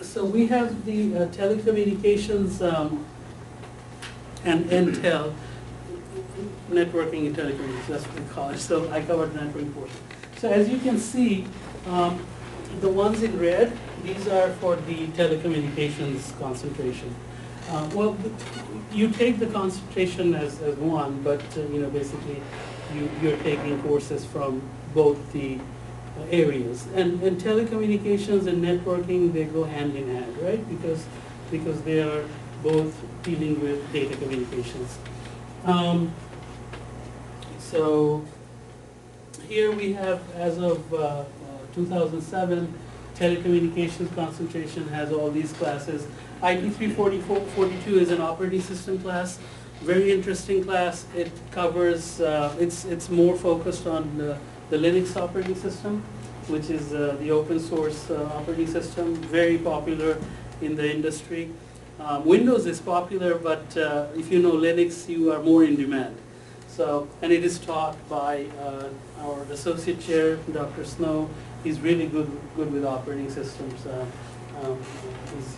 So we have the telecommunications and NTEL, networking and telecommunications, that's what we call it. So I covered the networking portion. So as you can see, the ones in red, these are for the telecommunications concentration. Well, you take the concentration as one, but basically you're taking courses from both the areas. And telecommunications and networking, they go hand in hand, right? Because they are both dealing with data communications. So here we have, as of 2007, telecommunications concentration has all these classes. IP 342 is an operating system class, very interesting class. It covers, it's more focused on the Linux operating system, which is the open source operating system, very popular in the industry. Windows is popular, but if you know Linux, you are more in demand. So, and it is taught by our associate chair, Dr. Snow. He's really good with operating systems.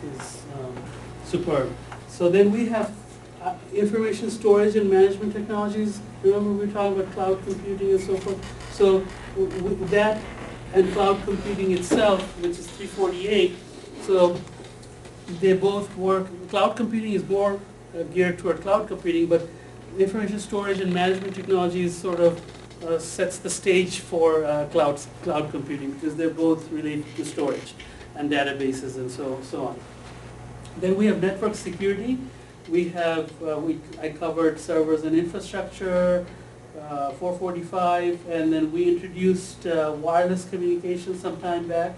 He's superb. So then we have information storage and management technologies. Remember we were talking about cloud computing and so forth. So with that and cloud computing itself, which is 348, so they both work. Cloud computing is more geared toward cloud computing, but information storage and management technologies sort of sets the stage for cloud computing, because they're both related to storage and databases and so on. Then we have network security. We have, I covered servers and infrastructure, 445, and then we introduced wireless communication some time back,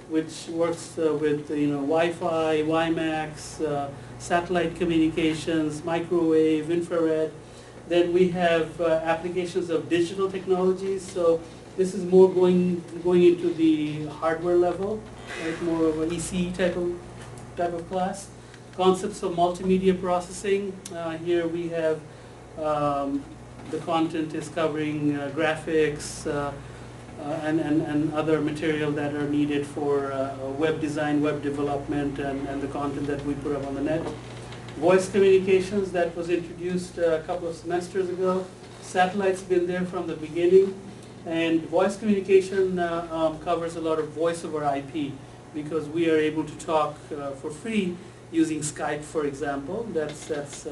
which works with Wi-Fi, WiMAX, satellite communications, microwave, infrared. Then we have applications of digital technologies. So this is more going into the hardware level, right? More of an ECE type of class. Concepts of multimedia processing. Here we have the content is covering graphics and other material that are needed for web design, web development, and the content that we put up on the net. Voice communications, that was introduced a couple of semesters ago. Satellite's been there from the beginning. And voice communication covers a lot of voice over IP, because we are able to talk for free using Skype, for example. That's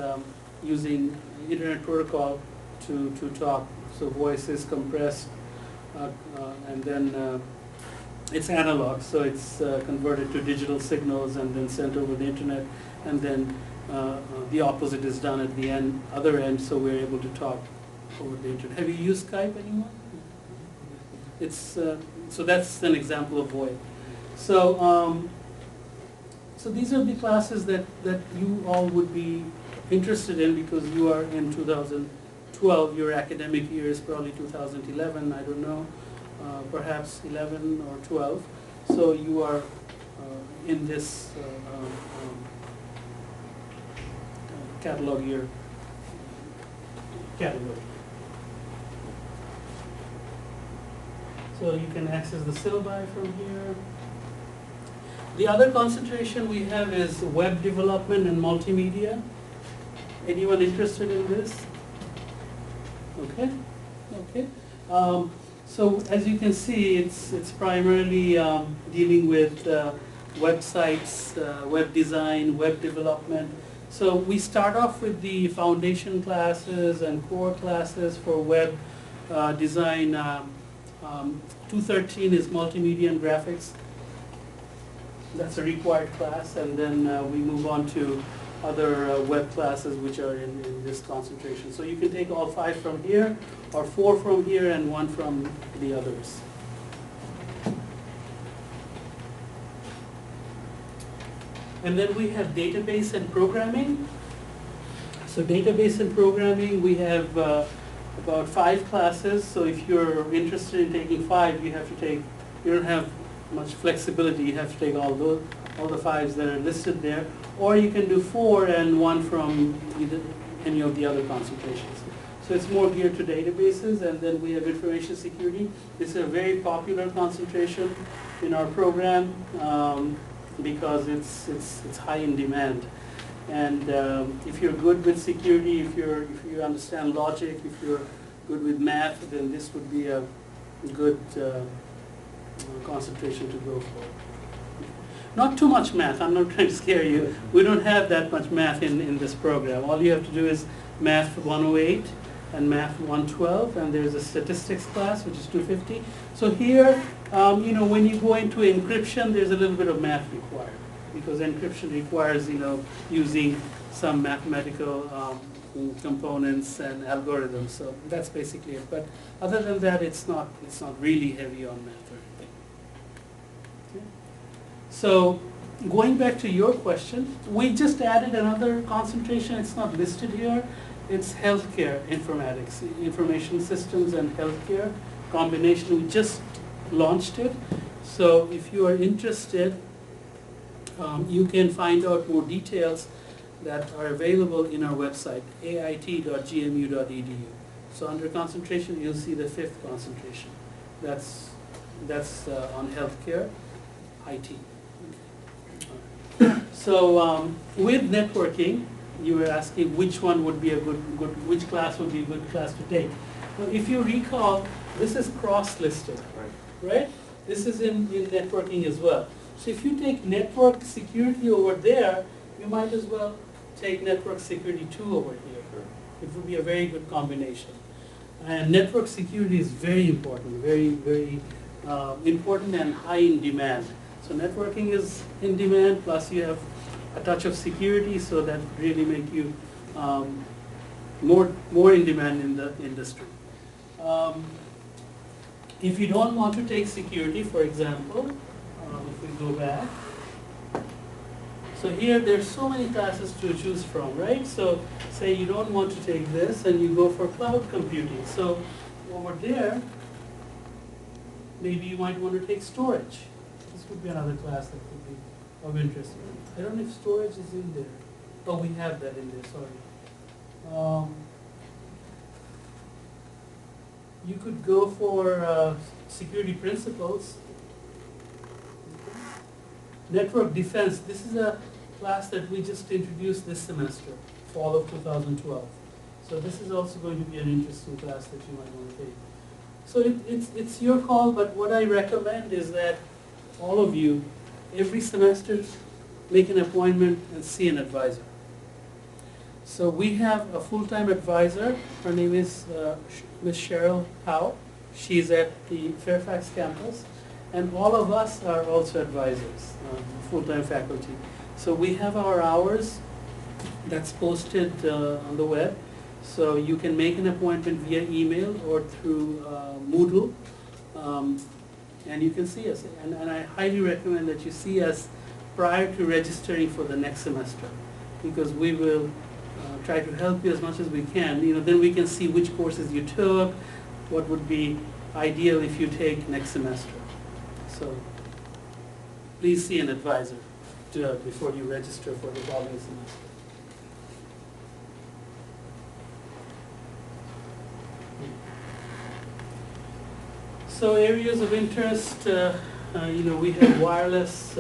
using Internet Protocol to talk. So voice is compressed, and then it's analog, so it's converted to digital signals and then sent over the Internet, and then the opposite is done at the other end, so we're able to talk over the Internet. Have you used Skype, anyone? It's so that's an example of VoIP. So so these are the classes that you all would be interested in, because you are in 2012. Your academic year is probably 2011. I don't know, perhaps 11 or 12. So you are in this catalog year category. So you can access the syllabi from here. The other concentration we have is web development and multimedia. Anyone interested in this? Okay, okay. So as you can see, it's primarily dealing with websites, web design, web development. So we start off with the foundation classes and core classes for web design. 213 is multimedia and graphics. That's a required class, and then we move on to other web classes which are in this concentration. So you can take all 5 from here, or 4 from here, and 1 from the others. And then we have database and programming. So database and programming, we have about 5 classes. So if you're interested in taking 5, you have to take, you don't have much flexibility. You have to take all the 5s that are listed there. Or you can do 4 and 1 from either, any of the other concentrations. So it's more geared to databases. And then we have information security. This is a very popular concentration in our program. because it's high in demand. And if you're good with security, if you understand logic, if you're good with math, then this would be a good concentration to go for. Not too much math, I'm not trying to scare you. We don't have that much math in this program. All you have to do is Math 108 and Math 112, and there's a statistics class, which is 250. So here, when you go into encryption, there's a little bit of math required, because encryption requires, using some mathematical components and algorithms. So that's basically it. But other than that, it's not really heavy on math or anything. Okay. So going back to your question, we just added another concentration. It's not listed here. It's healthcare informatics, information systems and healthcare combination. We just launched it. So if you are interested, you can find out more details that are available in our website, ait.gmu.edu. So under concentration, you'll see the 5th concentration. That's on healthcare, IT. Okay. So with networking, you were asking which one would be a which class would be a good class to take. Now, if you recall, this is cross-listed, right? This is in networking as well. So if you take network security over there, you might as well take network security 2 over here. It would be a very good combination. And network security is very important, very, very important and high in demand. So networking is in demand, plus you have a touch of security, so that really make you more in demand in the industry. If you don't want to take security, for example, if we go back, so here there's so many classes to choose from, right? So say you don't want to take this and you go for cloud computing. So over there, maybe you might want to take storage. This would be another class that could be of interest. I don't know if storage is in there. Oh, we have that in there, sorry. You could go for security principles. Network defense, this is a class that we just introduced this semester, fall of 2012. So this is also going to be an interesting class that you might want to take. So it's your call, but what I recommend is that all of you, every semester, make an appointment and see an advisor. So we have a full-time advisor. Her name is Ms. Cheryl Howe. She's at the Fairfax campus. And all of us are also advisors, full-time faculty. So we have our hours that's posted on the web. So you can make an appointment via email or through Moodle. And you can see us. And I highly recommend that you see us prior to registering for the next semester, because we will try to help you as much as we can. Then we can see which courses you took, what would be ideal if you take next semester. So please see an advisor before you register for the following semester. So areas of interest, we have wireless,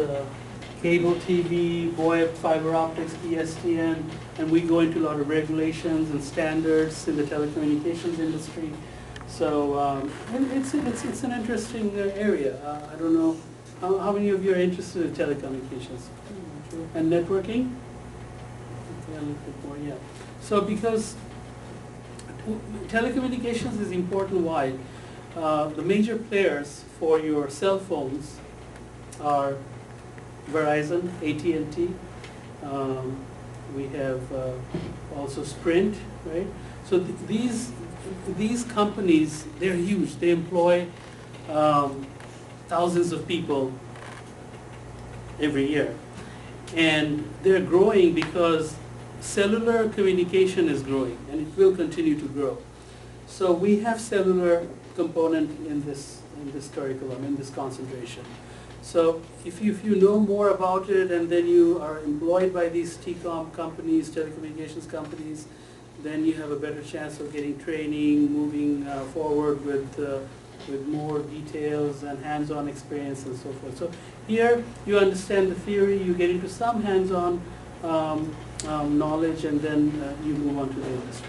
cable TV, VoIP, fiber optics, ESDN, and we go into a lot of regulations and standards in the telecommunications industry. So it's an interesting area. I don't know, how many of you are interested in telecommunications? And networking? Yeah, a little bit more, yeah. So because telecommunications is important, why? The major players for your cell phones are Verizon, AT&T. We have also Sprint, right? So these companies, they're huge. They employ thousands of people every year. And they're growing because cellular communication is growing, and it will continue to grow. So we have cellular component in this curriculum, in this concentration. So if you know more about it, and then you are employed by these TCOM companies, telecommunications companies, then you have a better chance of getting training, moving forward with with more details and hands-on experience and so forth. So here you understand the theory, you get into some hands-on knowledge, and then you move on to the industry.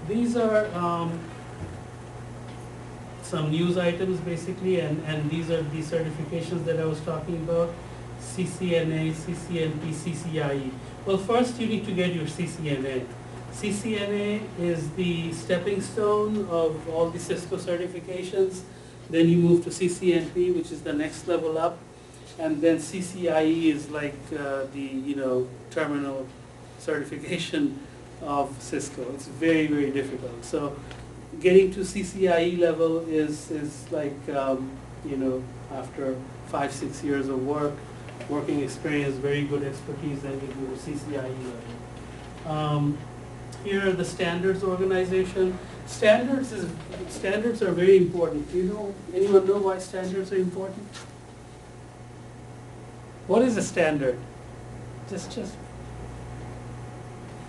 These are some news items basically, and these are the certifications that I was talking about: CCNA, CCNP, CCIE. Well, first you need to get your CCNA. CCNA is the stepping stone of all the Cisco certifications. Then you move to CCNP, which is the next level up, and then CCIE is like the terminal certification of Cisco. It's very, very difficult. So getting to CCIE level is like after 5-6 years of working experience, very good expertise, then you do CCIE level. Here are the standards organization. Standards are very important. Anyone know why standards are important? What is a standard? Just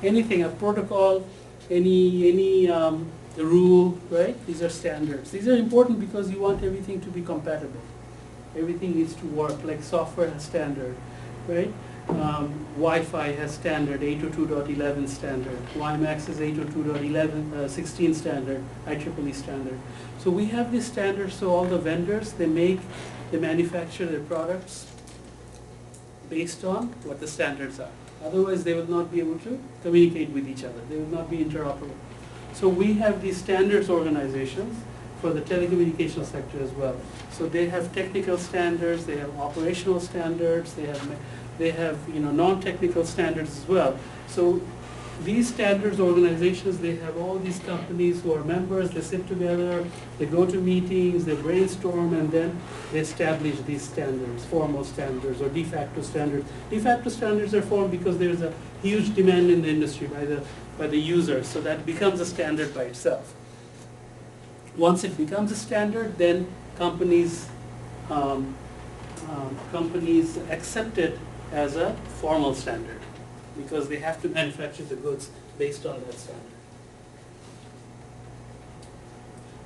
anything, a protocol, any rule, right? These are standards. These are important because you want everything to be compatible. Everything needs to work, like software has standard, right? Wi-Fi has standard, 802.11 standard. WiMAX is 802.11, 16 standard, IEEE standard. So we have these standards, so all the vendors, they manufacture their products based on what the standards are. Otherwise, they will not be able to communicate with each other. They will not be interoperable. So we have these standards organizations for the telecommunications sector as well. So they have technical standards, they have operational standards, they have non-technical standards as well. So these standards organizations, they have all these companies who are members, they sit together, they go to meetings, they brainstorm, and then they establish these standards, formal standards or de facto standards. De facto standards are formed because there's a huge demand in the industry by the users, so that becomes a standard by itself. Once it becomes a standard, then companies accept it as a formal standard, because they have to manufacture the goods based on that standard.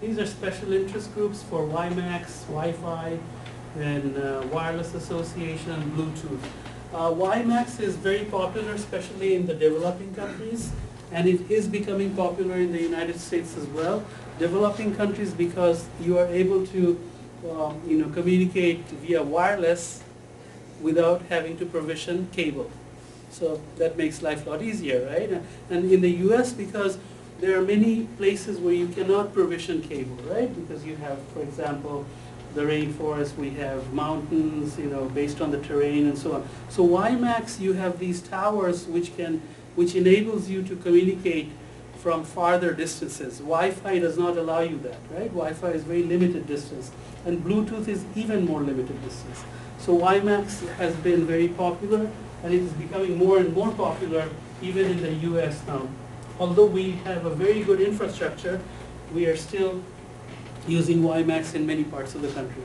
These are special interest groups for WiMAX, Wi-Fi, and Wireless Association, and Bluetooth. WiMAX is very popular, especially in the developing countries, and it is becoming popular in the United States as well. Developing countries, because you are able to communicate via wireless without having to provision cable. So that makes life a lot easier, right? And in the US, because there are many places where you cannot provision cable, right? Because you have, for example, the rainforest, we have mountains, based on the terrain and so on. So WiMAX, you have these towers which enables you to communicate from farther distances. Wi-Fi does not allow you that, right? Wi-Fi is very limited distance, and Bluetooth is even more limited distance. So WiMAX has been very popular, and it is becoming more and more popular even in the US now. Although we have a very good infrastructure, we are still using WiMAX in many parts of the country.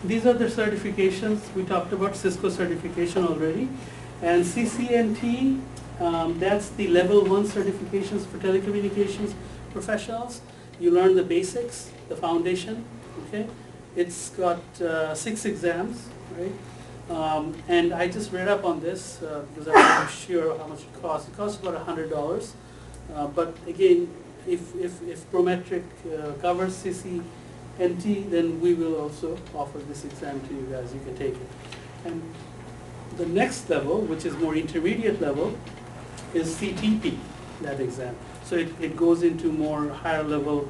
These are the certifications. We talked about Cisco certification already. And CCNT, that's the level 1 certifications for telecommunications professionals. You learn the basics, the foundation, okay? It's got 6 exams, right? And I just read up on this because I'm not sure how much it costs. It costs about $100. But again, if Prometric covers CCNT, then we will also offer this exam to you guys. You can take it. And the next level, which is more intermediate level, is CTP, that exam. So it goes into more higher level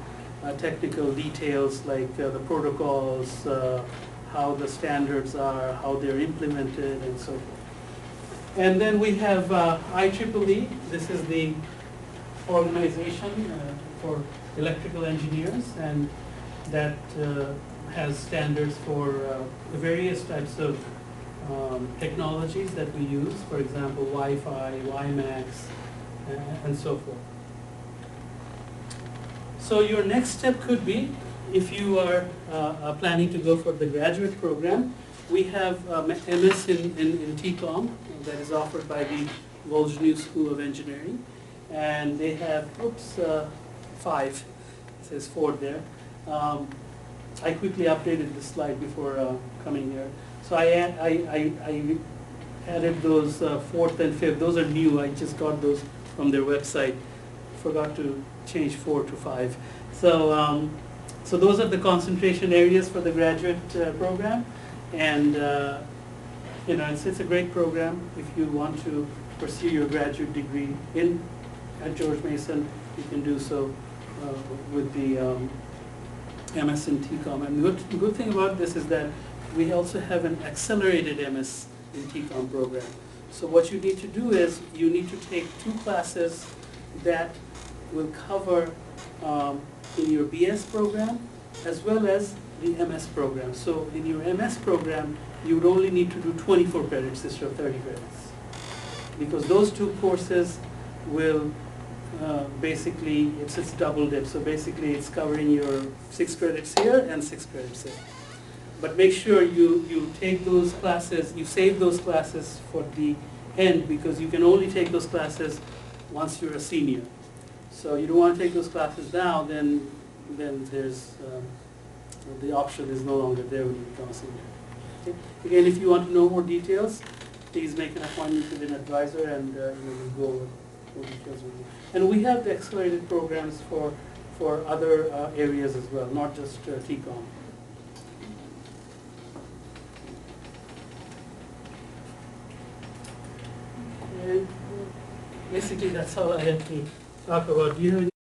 technical details, like the protocols, how the standards are, how they're implemented, and so forth. And then we have IEEE. This is the organization for electrical engineers, and that has standards for various types of technologies that we use, for example, Wi-Fi, WiMAX, and so forth. So your next step could be, if you are planning to go for the graduate program, we have MS in TCOM that is offered by the Volge School of Engineering. and they have, 5, it says 4 there. I quickly updated this slide before coming here. So I added those 4th and 5th. Those are new. I just got those from their website. Forgot to change 4 to 5. So, so those are the concentration areas for the graduate program, and you know, it's a great program. If you want to pursue your graduate degree at George Mason, you can do so with the MS in TCOM. And the good thing about this is that we also have an accelerated MS in TCOM program. So what you need to do is you need to take 2 classes that will cover in your BS program as well as the MS program. So in your MS program, you would only need to do 24 credits instead of 30 credits, because those 2 courses will basically, it's double dip. So basically it's covering your 6 credits here and 6 credits here. But make sure you take those classes, you save those classes for the end, because you can only take those classes once you're a senior. So you don't want to take those classes now, then there's the option is no longer there when you become a senior. Okay? Again, if you want to know more details, please make an appointment with an advisor, and we'll go over more details with you. And we have the accelerated programs for other areas as well, not just TCOM. And basically, that's all I had to talk about. Do you have any